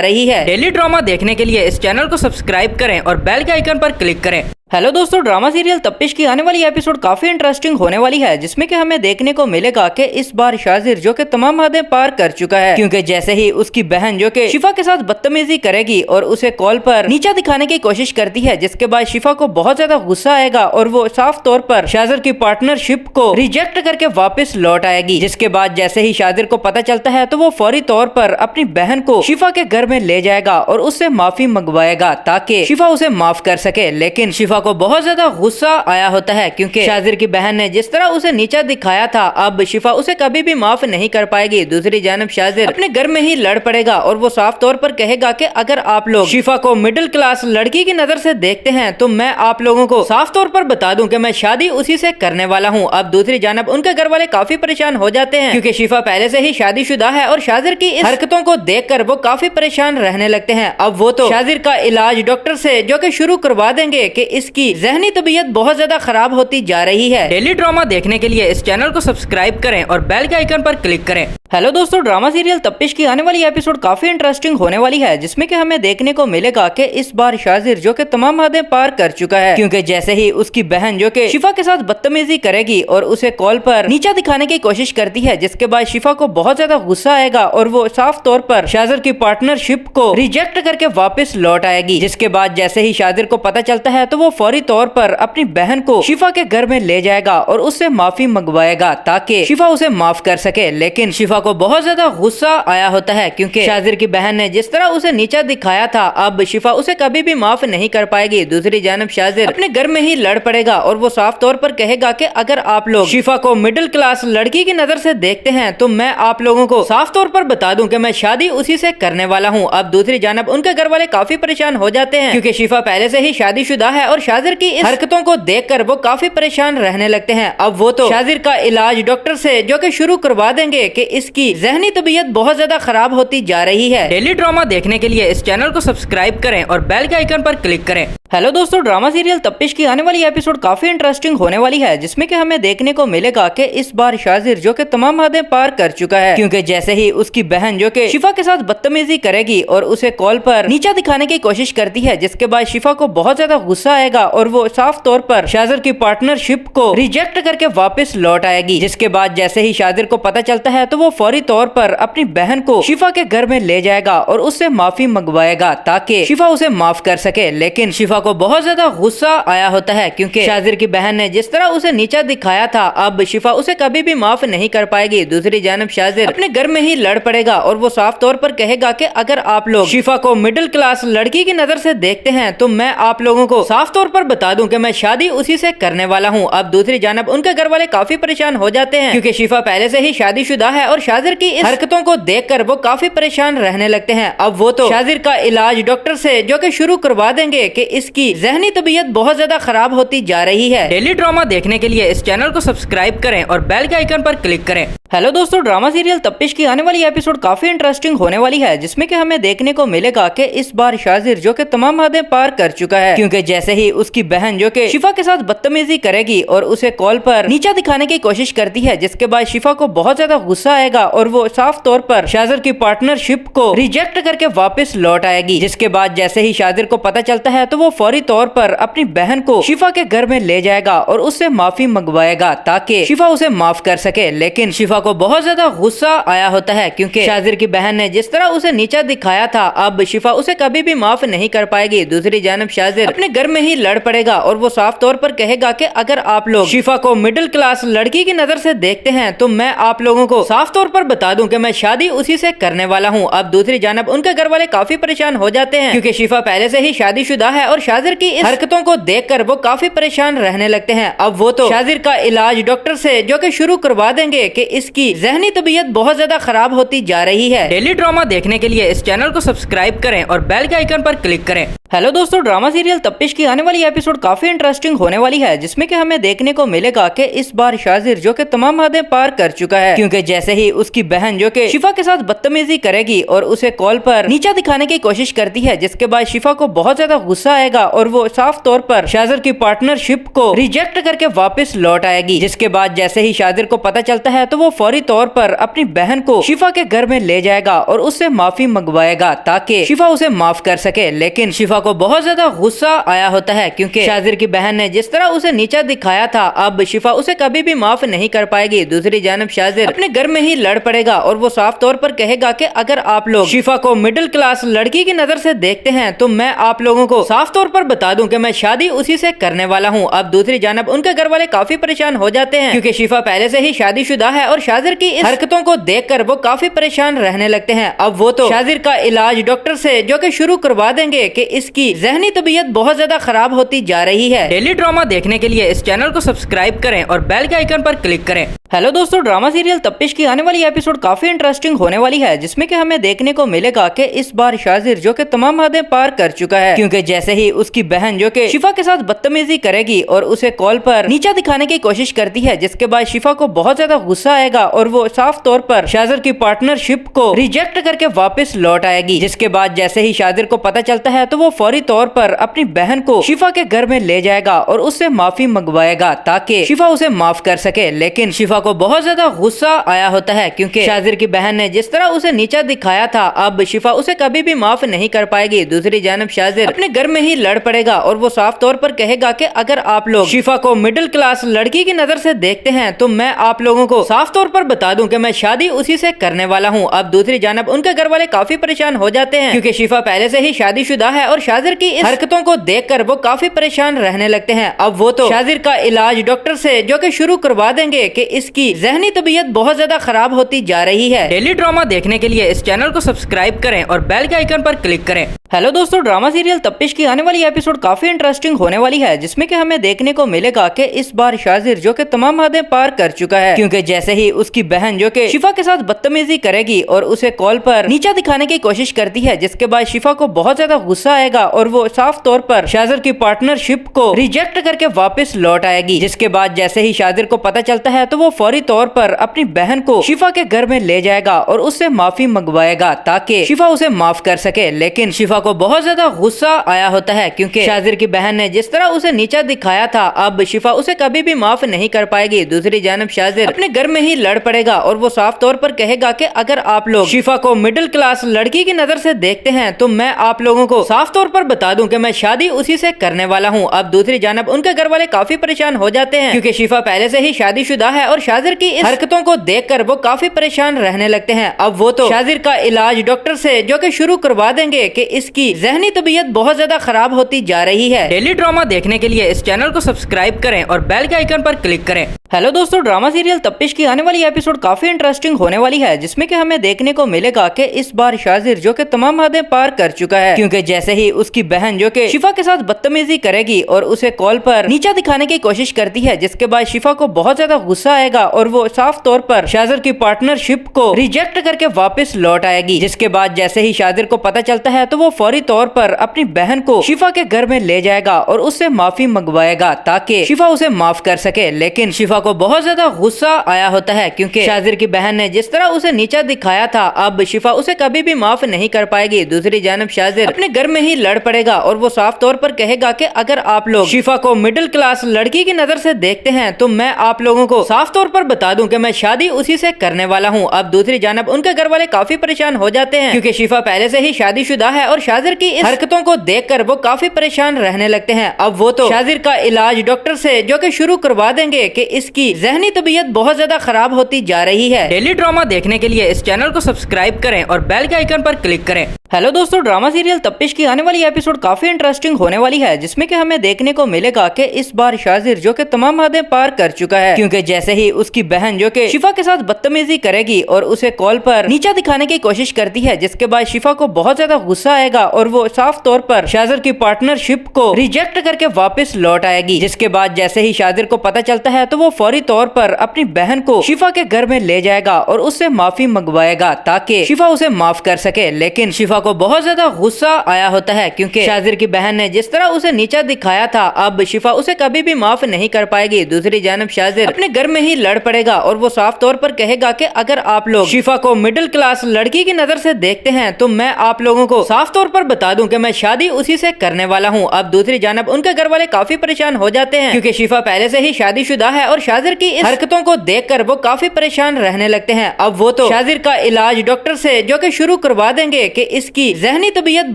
रही है। डेली ड्रामा देखने के लिए इस चैनल को सब्सक्राइब करें और बेल के आइकन पर क्लिक करें। हेलो दोस्तों, ड्रामा सीरियल तप्पिश की आने वाली एपिसोड काफी इंटरेस्टिंग होने वाली है, जिसमें कि हमें देखने को मिलेगा कि इस बार शाजिर जो कि तमाम हदें पार कर चुका है, क्योंकि जैसे ही उसकी बहन जो कि शिफा के साथ बदतमीजी करेगी और उसे कॉल पर नीचा दिखाने की कोशिश करती है, जिसके बाद शिफा को बहुत ज्यादा गुस्सा आएगा और वो साफ तौर पर शाजिर की पार्टनरशिप को रिजेक्ट करके वापस लौट आएगी। जिसके बाद जैसे ही शाजिर को पता चलता है तो वो फौरी तौर पर अपनी बहन को शिफा के घर में ले जाएगा और उससे माफी मंगवाएगा ताकि शिफा उसे माफ कर सके। लेकिन शिफा को बहुत ज्यादा गुस्सा आया होता है, क्योंकि शाजिर की बहन ने जिस तरह उसे नीचा दिखाया था, अब शिफा उसे कभी भी माफ नहीं कर पाएगी। दूसरी जानब शाजिर अपने घर में ही लड़ पड़ेगा और वो साफ तौर पर कहेगा कि अगर आप लोग शिफा को मिडिल क्लास लड़की की नजर से देखते हैं तो मैं आप लोगों को साफ तौर पर बता दूं कि मैं शादी उसी से करने वाला हूं। अब दूसरी जानब उनके घर वाले काफी परेशान हो जाते हैं, क्योंकि शिफा पहले से ही शादीशुदा है और शाजिर की इस हरकतों को देखकर वो काफी परेशान रहने लगते हैं। अब वो तो शाजिर का इलाज डॉक्टर से जो कि शुरू करवा देंगे कि इसकी ज़हनी तबीयत बहुत ज्यादा खराब होती जा रही है। डेली ड्रामा देखने के लिए इस चैनल को सब्सक्राइब करें और बेल के आइकन पर क्लिक करें। हेलो दोस्तों, ड्रामा सीरियल तप्पिश की आने वाली एपिसोड काफी इंटरेस्टिंग होने वाली है, जिसमें कि हमें देखने को मिलेगा कि इस बार शाजिर जो कि तमाम हदें पार कर चुका है, क्योंकि जैसे ही उसकी बहन जो कि शिफा के साथ बदतमीजी करेगी और उसे कॉल पर नीचा दिखाने की कोशिश करती है, जिसके बाद शिफा को बहुत ज्यादा गुस्सा आएगा और वो साफ तौर पर शाजिर की पार्टनरशिप को रिजेक्ट करके वापस लौट आएगी। जिसके बाद जैसे ही शाजिर को पता चलता है तो वो फौरी तौर पर अपनी बहन को शिफा के घर में ले जाएगा और उससे माफी मंगवाएगा ताकि शिफा उसे माफ कर सके। लेकिन शिफा को बहुत ज्यादा गुस्सा आया होता है, क्योंकि शाजिर की बहन ने जिस तरह उसे नीचा दिखाया था, अब शिफा उसे कभी भी माफ नहीं कर पाएगी। दूसरी जानब शाजिर अपने घर में ही लड़ पड़ेगा और वो साफ तौर पर कहेगा कि अगर आप लोग शिफा को मिडिल क्लास लड़की की नजर से देखते हैं तो मैं आप लोगों को साफ तौर पर बता दूं कि मैं शादी उसी से करने वाला हूं। अब दूसरी जानब उनके घर वाले काफी परेशान हो जाते हैं, क्योंकि शिफा पहले से ही शादीशुदा है और शाजिर की इस हरकतों को देखकर वो काफी परेशान रहने लगते हैं। अब वो तो शाजिर का इलाज डॉक्टर से जो कि शुरू करवा देंगे कि इसकी ज़हनी तबीयत बहुत ज्यादा खराब होती जा रही है। डेली ड्रामा देखने के लिए इस चैनल को सब्सक्राइब करें और बेल के आइकन पर क्लिक करें। हेलो दोस्तों, ड्रामा सीरियल तप्पिश की आने वाली एपिसोड काफी इंटरेस्टिंग होने वाली है, जिसमें कि हमें देखने को मिलेगा कि इस बार शाजिर जो कि तमाम हदें पार कर चुका है, क्योंकि जैसे ही उसकी बहन जो कि शिफा के साथ बदतमीजी करेगी और उसे कॉल पर नीचा दिखाने की कोशिश करती है, जिसके बाद शिफा को बहुत ज्यादा गुस्सा आएगा और वो साफ तौर पर शाजिर की पार्टनरशिप को रिजेक्ट करके वापस लौट आएगी। जिसके बाद जैसे ही शाजिर को पता चलता है तो वो फौरी तौर पर अपनी बहन को शिफा के घर में ले जाएगा और उससे माफी मंगवाएगा ताकि शिफा उसे माफ कर सके। लेकिन शिफा को बहुत ज्यादा गुस्सा आया होता है, क्योंकि शाजिर की बहन ने जिस तरह उसे नीचा दिखाया था, अब शिफा उसे कभी भी माफ नहीं कर पाएगी। दूसरी जानब शाजिर अपने घर में ही लड़ पड़ेगा और वो साफ तौर पर कहेगा कि अगर आप लोग शिफा को मिडिल क्लास लड़की की नजर से देखते हैं तो मैं आप लोगों को साफ तौर पर बता दूं कि मैं शादी उसी से करने वाला हूं। अब दूसरी जानब उनके घर वाले काफी परेशान हो जाते हैं, क्योंकि शिफा पहले से ही शादीशुदा है और शाजिर की इस हरकतों को देखकर वो काफी परेशान रहने लगते हैं। अब वो तो शाजिर का इलाज डॉक्टर से जो कि शुरू करवा देंगे कि इसकी ज़हनी तबीयत बहुत ज्यादा खराब होती जा रही है। डेली ड्रामा देखने के लिए इस चैनल को सब्सक्राइब करें और बेल के आइकन पर क्लिक करें। हेलो दोस्तों, ड्रामा सीरियल तप्पिश की आने वाली एपिसोड काफी इंटरेस्टिंग होने वाली है, जिसमें कि हमें देखने को मिलेगा कि इस बार शाजिर जो कि तमाम हदें पार कर चुका है, क्योंकि जैसे ही उसकी बहन जो कि शिफा के साथ बदतमीजी करेगी और उसे कॉल पर नीचा दिखाने की कोशिश करती है, जिसके बाद शिफा को बहुत ज्यादा गुस्सा आएगा और वो साफ तौर पर शाजिर की पार्टनरशिप को रिजेक्ट करके वापस लौट आएगी। जिसके बाद जैसे ही शाजिर को पता चलता है तो वो फौरी तौर पर अपनी बहन को शिफा के घर में ले जाएगा और उससे माफी मंगवाएगा ताकि शिफा उसे माफ कर सके। लेकिन शिफा को बहुत ज्यादा गुस्सा आया होता है, क्योंकि शाजिर की बहन ने जिस तरह उसे नीचा दिखाया था, अब शिफा उसे कभी भी माफ नहीं कर पाएगी। दूसरी जानब शाजिर अपने घर में ही लड़ पड़ेगा और वो साफ तौर पर कहेगा कि अगर आप लोग शिफा को मिडिल क्लास लड़की की नजर से देखते हैं तो मैं आप लोगों को साफ तौर पर बता दूं कि मैं शादी उसी से करने वाला हूं। अब दूसरी जानब उनके घर वाले काफी परेशान हो जाते हैं, क्योंकि शिफा पहले से ही शादीशुदा है और शाजिर की इस हरकतों को देखकर वो काफी परेशान रहने लगते हैं। अब वो तो शाजिर का इलाज डॉक्टर से जो कि शुरू करवा देंगे कि इसकी ज़हनी तबीयत बहुत ज्यादा खराब होती जा रही है। डेली ड्रामा देखने के लिए इस चैनल को सब्सक्राइब करें और बेल के आइकन पर क्लिक करें। हेलो दोस्तों, ड्रामा सीरियल तप्पिश की आने वाली एपिसोड काफी इंटरेस्टिंग होने वाली है, जिसमें कि हमें देखने को मिलेगा कि इस बार शाजिर जो कि तमाम हदें पार कर चुका है, क्योंकि जैसे ही उसकी बहन जो कि शिफा के साथ बदतमीजी करेगी और उसे कॉल पर नीचा दिखाने की कोशिश करती है, जिसके बाद शिफा को बहुत ज्यादा गुस्सा आएगा और वो साफ तौर पर शाजिर की पार्टनरशिप को रिजेक्ट करके वापस लौट आएगी। जिसके बाद जैसे ही शाजिर को पता चलता है तो वो فوری طور پر اپنی بہن کو شفا کے گھر میں لے جائے گا اور اس سے معافی منگوائے گا تاکہ شفا اسے معاف کر سکے، لیکن شفا کو بہت زیادہ غصہ آیا ہوتا ہے کیونکہ شاذر کی بہن نے جس طرح اسے نیچا دکھایا تھا اب شفا اسے کبھی بھی معاف نہیں کر پائے گی۔ دوسری جانب شاذر اپنے گھر میں ہی لڑ پڑے گا اور وہ صاف طور پر کہے گا کہ اگر آپ لوگ شفا کو مڈل کلاس لڑکی کی نظر سے دیکھتے ہیں تو میں آپ لوگوں کو صاف طور پر بتا دوں کہ میں شادی اسی سے کرنے والا ہوں۔ اب دوسری جانب ان کے گھر والے کافی پریشان ہو جاتے ہیں کیونکہ شفا پہلے سے ہی شادی شدہ ہے اور شاذر کی اس حرکتوں کو دیکھ کر وہ کافی پریشان رہنے لگتے ہیں۔ اب وہ تو شاذر کا علاج ڈاکٹر سے جو کہ شروع کروا دیں گے کہ اس کی ذہنی طبیعت بہت زیادہ خراب ہوتی جا رہی ہے۔ ڈیلی ڈرامہ دیکھنے کے لیے اس چینل کو سبسکرائب کریں اور بیل کے آئیکن پر کلک کریں۔ ہیلو دوستو، ڈرامہ سیریل تپش کی آنے والی ایپیسوڈ کافی انٹرسٹنگ ہونے والی ہے جس میں کہ ہمیں دیکھنے کو ملے گا کہ اس بار شاذر جو کہ تمام حدیں پار کر چکا ہے کیونکہ جیسے ہی اس کی بہن جو کہ شفا کے ساتھ بدتمیزی کرے گی اور اسے کال پر نیچا دکھانے کی کوشش کرتی ہے، جس کے بعد شفا کو بہت زیادہ غصہ آئے گا اور وہ صاف طور پر شاذر کی پارٹنرشپ کو ریجیکٹ کر کے واپس لوٹ آئے گی، جس کے بعد جیسے ہی شاذر کو پتہ چلتا ہے تو وہ فوری طور پر اپنی بہن کو شفا کے گھر میں لے جائے گا اور اس سے معافی منگوائے گا تاکہ شفا اسے معاف کر سکے، لیکن شفا کو بہت زیادہ غصہ آیا ہوتا ہے کیونکہ شاذر کی بہن نے جس طرح اسے نیچا دکھایا تھا اب شفا اسے کبھی بھی معاف نہیں کر پائے گی۔ دوسری جانب شاذر اپنے گھر میں ہی لڑ پڑے گا اور وہ صاف طور پر کہے گا کہ اگر آپ لوگ شفا کو مڈل کلاس لڑکی کی نظر سے دیکھتے ہیں تو میں آپ لوگوں کو صاف طور پر بتا دوں کہ میں شادی اسی سے کرنے والا ہوں۔ اب دوسری جانب ان کے گھر والے کافی پریشان ہو جاتے ہیں کیونکہ شفا پہلے سے ہی شادی شدہ ہے اور شاذر کی اس حرکتوں کو دیکھ کر وہ کافی پریشان رہنے لگتے ہیں۔ اب وہ تو شاذر کا علاج ڈاکٹر سے جو کہ شروع کروا دیں گے کہ اس کی ذہنی طبیعت بہت زیادہ خراب ہوتی جا رہی ہے۔ ڈیلی ڈرامہ دیکھنے کے لیے اس چینل کو سبسکرائب کریں اور بیل کے آئیکن پر کلک کریں۔ ہیلو دوستو، ڈرامہ سیریل تپش کی آنے والی ایپیسوڈ کافی انٹرسٹنگ ہونے والی ہے جس میں کہ ہمیں دیکھنے کو ملے گا کہ اس بار شاذر جو کہ تمام حدیں پار کر چکا ہے کیونکہ جیسے ہی اس کی بہن جو کہ شفا کے ساتھ بدتمیزی کرے گی اور اسے کال پر نیچا دکھانے کی کوشش کرتی ہے، جس کے بعد شفا کو بہت زیادہ غصہ آئے گا اور وہ صاف طور پر شاذر کی پارٹنرشپ کو ریجیکٹ کر کے واپس لوٹ آئے گی، جس کے بعد جیسے ہی شاذر کو پتہ چلتا ہے تو وہ فوری طور پر اپنی بہن کو شفا کے گھر میں لے جائے گا اور اس سے معافی منگوائے گا تاکہ شفا اسے معاف کر سکے، لیکن شفا کو بہت زیادہ غصہ آیا ہوتا ہے کیونکہ شاذر کی بہن نے جس طرح اسے نیچا دکھایا تھا اب شفا اسے کبھی بھی معاف نہیں کر پائے گی۔ دوسری جانب شاذر اپنے گھر میں ہی لڑ پڑے گا اور وہ صاف طور پر کہے گا کہ اگر آپ لوگ شفا کو مڈل کلاس لڑکی کی نظر سے دیکھتے ہیں تو میں آپ لوگوں کو صاف طور پر بتا دوں کہ میں شادی اسی سے کرنے والا ہوں۔ اب دوسری جانب ان کے گھر والے کافی پریشان ہو جاتے ہیں کیونکہ شفا پہلے سے ہی شادی شدہ ہے اور شاذر کی اس حرکتوں کو دیکھ کر وہ کافی پریشان رہنے لگتے ہیں۔ اب وہ تو شاذر کا علاج ڈاکٹر سے جو کہ شروع کروا دیں گے کہ اس کی ذہنی طبیعت بہت زیادہ خراب ہوتی جا رہی ہے۔ ڈیلی ڈرامہ دیکھنے کے لیے اس چینل کو سبسکرائب کریں اور بیل کے آئیکن پر کلک کریں۔ ہیلو دوستو، ڈرامہ سیریل تپش کی آنے والی ایپیسوڈ کافی انٹرسٹنگ ہونے والی ہے جس میں کہ ہمیں دیکھنے کو ملے گا کہ اس بار شاذر جو کہ تمام حدیں پار کر چکا ہے کیونکہ جیسے ہی اس کی بہن جو کہ شفا کے ساتھ بدتمیزی کرے گی اور اسے کال پر نیچا دکھانے کی کوشش کرتی ہے، جس کے بعد شفا کو بہت زیادہ غصہ آئے گا اور وہ صاف طور پر شاذر کی پارٹنرشپ کو ریجیکٹ کر کے واپس لوٹ آئے گی، جس کے بعد جیسے ہی شاذر کو پتہ چلتا ہے تو وہ فوری طور پر اپنی بہن کو شفا کے گھر میں لے جائے گا اور اس سے معافی منگوائے گا تاکہ شفا اسے معاف کر سکے، لیکن شفا کو بہت زیادہ غصہ آیا ہوتا ہے کیونکہ شاذر کی بہن نے جس طرح اسے نیچا دکھایا تھا اب شفا اسے کبھی بھی معاف نہیں کر پائے گی۔ دوسری جانب شاذر اپنے گھر میں ہی لڑ پڑے گا اور وہ صاف طور پر کہے گا کہ اگر آپ لوگ شفا کو مڈل کلاس لڑکی کی نظر سے دیکھتے ہیں تو میں آپ لوگوں کو صاف طور پر بتا دوں کہ میں شادی اسی سے کرنے والا ہوں۔ اب دوسری جانب ان کے گھر والے کافی پریشان ہو جاتے ہیں کیونکہ شفا پہلے سے ہی شادی شدہ ہے اور شاذر کی اس حرکتوں کو دیکھ کر وہ کافی پریشان رہنے لگتے ہیں۔ اب وہ تو شاذر کا علاج ڈاکٹر سے جو کہ شروع کروا دیں گے کہ اس کی ذہنی طبیعت بہت زیادہ خراب ہوتی جا رہی ہے۔ ڈیلی ڈرامہ دیکھنے کے لیے اس چینل کو سبسکرائب کریں اور بیل کے آئیکن پر کلک کریں۔ ہیلو دوستو، ڈرامہ سیریل تپش کی آنے والی ایپیسوڈ کافی انٹرسٹنگ ہونے والی ہے جس میں کہ ہمیں دیکھنے کو ملے گا کہ اس بار شاذر جو کہ تمام حدیں پار کر چکا ہے کیونکہ جیسے ہی اس کی بہن جو کہ شفا کے ساتھ بدتمیزی کرے گی اور اسے کال پر نیچا دکھانے کی کوشش کرتی ہے، جس کے بعد شفا کو بہت زیادہ غصہ آئے گا اور وہ صاف طور پر شاذر کی پارٹنرشپ کو ریجیکٹ کر کے واپس لوٹ آئے گی، جس کے بعد جیسے ہی شاذر کو پتہ چلتا ہے تو وہ فوری طور پر اپنی بہن کو شفا کے گھر میں لے جائے گا اور اس سے معافی منگوائے گا تاکہ شفا اسے معاف کر سکے، لیکن شفا کو بہت زیادہ غصہ آیا ہوتا ہے کیونکہ شاذر کی بہن نے جس طرح اسے نیچا دکھایا تھا اب شفا اسے کبھی بھی معاف نہیں کر پائے گی۔ دوسری جانب شاذر اپنے گھر میں ہی لڑ پڑے گا اور وہ صاف طور پر کہے گا کہ اگر آپ لوگ شفا کو مڈل کلاس لڑکی کی نظر سے دیکھتے ہیں تو میں آپ لوگوں کو صاف طور پر بتا دوں کہ میں شادی اسی سے کرنے والا ہوں۔ اب دوسری جانب ان کے گھر والے کافی پریشان ہو جاتے ہیں کیونکہ شفا پہلے سے ہی شادی شدہ ہے اور शाजिर की इस हरकतों को देखकर वो काफी परेशान रहने लगते हैं। अब वो तो शाजिर का इलाज डॉक्टर से जो कि शुरू करवा देंगे कि इसकी ज़हनी तबीयत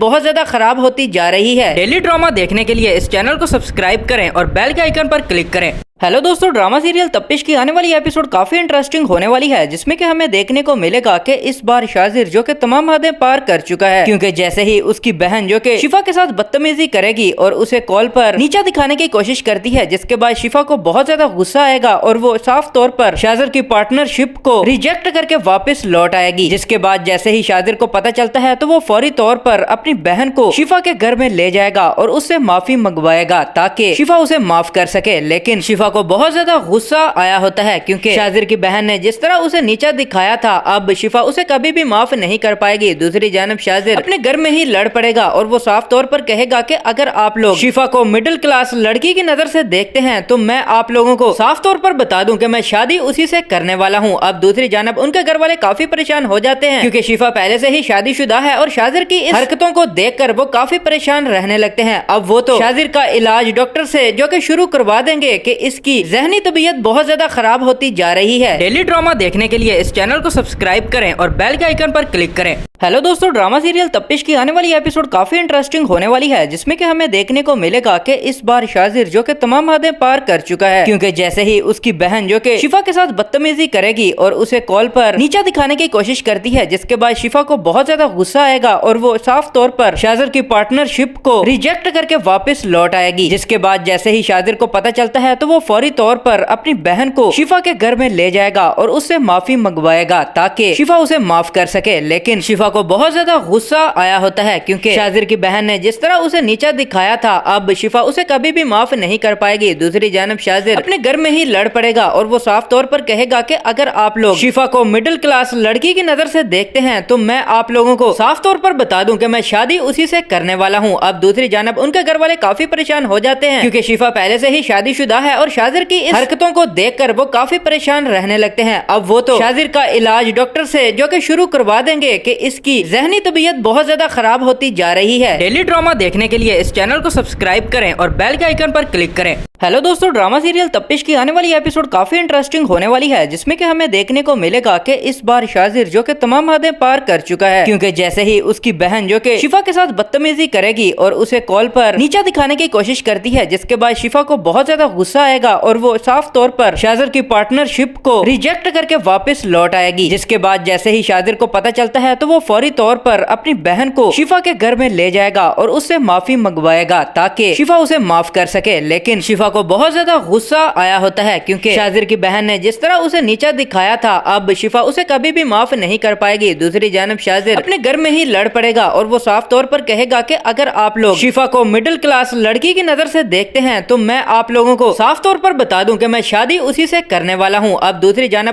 बहुत ज्यादा खराब होती जा रही है। डेली ड्रामा देखने के लिए इस चैनल को सब्सक्राइब करें और बेल के आइकन पर क्लिक करें। हेलो दोस्तों, ड्रामा सीरियल तप्पिश की आने वाली एपिसोड काफी इंटरेस्टिंग होने वाली है, जिसमें कि हमें देखने को मिलेगा कि इस बार शाजिर जो कि तमाम हदें पार कर चुका है, क्योंकि जैसे ही उसकी बहन जो कि शिफा के साथ बदतमीजी करेगी और उसे कॉल पर नीचा दिखाने की कोशिश करती है, जिसके बाद शिफा को बहुत ज्यादा गुस्सा आएगा और वो साफ तौर पर शाजिर की पार्टनरशिप को रिजेक्ट करके वापस लौट आएगी। जिसके बाद जैसे ही शाजिर को पता चलता है तो वो फौरी तौर पर अपनी बहन को शिफा के घर में ले जाएगा और उससे माफी मंगवाएगा ताकि शिफा उसे माफ कर सके। लेकिन शिफा को बहुत ज्यादा गुस्सा आया होता है, क्योंकि शाजिर की बहन ने जिस तरह उसे नीचा दिखाया था, अब शिफा उसे कभी भी माफ नहीं कर पाएगी। दूसरी जानब शाजिर अपने घर में ही लड़ पड़ेगा और वो साफ तौर पर कहेगा कि अगर आप लोग शिफा को मिडिल क्लास लड़की की नजर से देखते हैं तो मैं आप लोगों को साफ तौर पर बता दूं कि मैं शादी उसी से करने वाला हूं। अब दूसरी जानब उनके घर वाले काफी परेशान हो जाते हैं, क्योंकि शिफा पहले से ही शादीशुदा है और शाजिर की इस हरकतों को देखकर वो काफी परेशान रहने लगते हैं। अब वो तो शाजिर का इलाज डॉक्टर से जो कि शुरू करवा देंगे कि इसकी ज़हनी तबीयत बहुत ज्यादा खराब होती जा रही है। डेली ड्रामा देखने के लिए इस चैनल को सब्सक्राइब करें और बेल के आइकन पर क्लिक करें। हेलो दोस्तों, ड्रामा सीरियल तप्पिश की आने वाली एपिसोड काफी इंटरेस्टिंग होने वाली है, जिसमें कि हमें देखने को मिलेगा कि इस बार शाजिर जो कि तमाम हदें पार कर चुका है, क्योंकि जैसे ही उसकी बहन जो कि शिफा के साथ बदतमीजी करेगी और उसे कॉल पर नीचा दिखाने की कोशिश करती है, जिसके बाद शिफा को बहुत ज्यादा गुस्सा आएगा और वो साफ तौर पर शाजिर की पार्टनरशिप को रिजेक्ट करके वापस लौट आएगी। जिसके बाद जैसे ही शाजिर को पता चलता है तो वो फौरी तौर पर अपनी बहन को शिफा के घर में ले जाएगा और उससे माफी मंगवाएगा ताकि शिफा उसे माफ कर सके। लेकिन शिफा को बहुत ज्यादा गुस्सा आया होता है, क्योंकि शाजिर की बहन ने जिस तरह उसे नीचा दिखाया था, अब शिफा उसे कभी भी माफ नहीं कर पाएगी। दूसरी जानब शाजिर अपने घर में ही लड़ पड़ेगा और वो साफ तौर पर कहेगा कि अगर आप लोग शिफा को मिडिल क्लास लड़की की नजर से देखते हैं तो मैं आप लोगों को साफ तौर पर बता दूं कि मैं शादी उसी से करने वाला हूं। अब दूसरी जानब उनके घर वाले काफी परेशान हो जाते हैं, क्योंकि शिफा पहले से ही शादीशुदा है और शाजिर की इस हरकतों को देखकर वो काफी परेशान रहने लगते हैं। अब वो तो शाजिर का इलाज डॉक्टर से जो कि शुरू करवा देंगे कि इसकी ज़हनी तबीयत बहुत ज्यादा खराब होती जा रही है। डेली ड्रामा देखने के लिए इस चैनल को सब्सक्राइब करें और बेल के आइकन पर क्लिक करें। हेलो दोस्तों, ड्रामा सीरियल तप्पिश की आने वाली एपिसोड काफी इंटरेस्टिंग होने वाली है, जिसमें कि हमें देखने को मिलेगा कि इस बार शाजिर जो कि तमाम हदें पार कर चुका है, क्योंकि जैसे ही उसकी बहन जो कि शिफा के साथ बदतमीजी करेगी और उसे कॉल पर नीचा दिखाने की कोशिश करती है, जिसके बाद शिफा को बहुत ज्यादा गुस्सा आएगा और वो साफ तौर पर शाजिर की पार्टनरशिप को रिजेक्ट करके वापस लौट आएगी। जिसके बाद जैसे ही शाजिर को पता चलता है तो वो फौरी तौर पर अपनी बहन को शिफा के घर में ले जाएगा और उससे माफी मंगवाएगा ताकि शिफा उसे माफ कर सके। लेकिन शिफा को बहुत ज्यादा गुस्सा आया होता है, क्योंकि शाजिर की बहन ने जिस तरह उसे नीचा दिखाया था, अब शिफा उसे कभी भी माफ नहीं कर पाएगी। दूसरी जानब शाजिर अपने घर में ही लड़ पड़ेगा और वो साफ तौर पर कहेगा कि अगर आप लोग शिफा को मिडिल क्लास लड़की की नजर से देखते हैं तो मैं आप लोगों को साफ तौर पर बता दूं कि मैं शादी उसी से करने वाला हूं। अब दूसरी जानब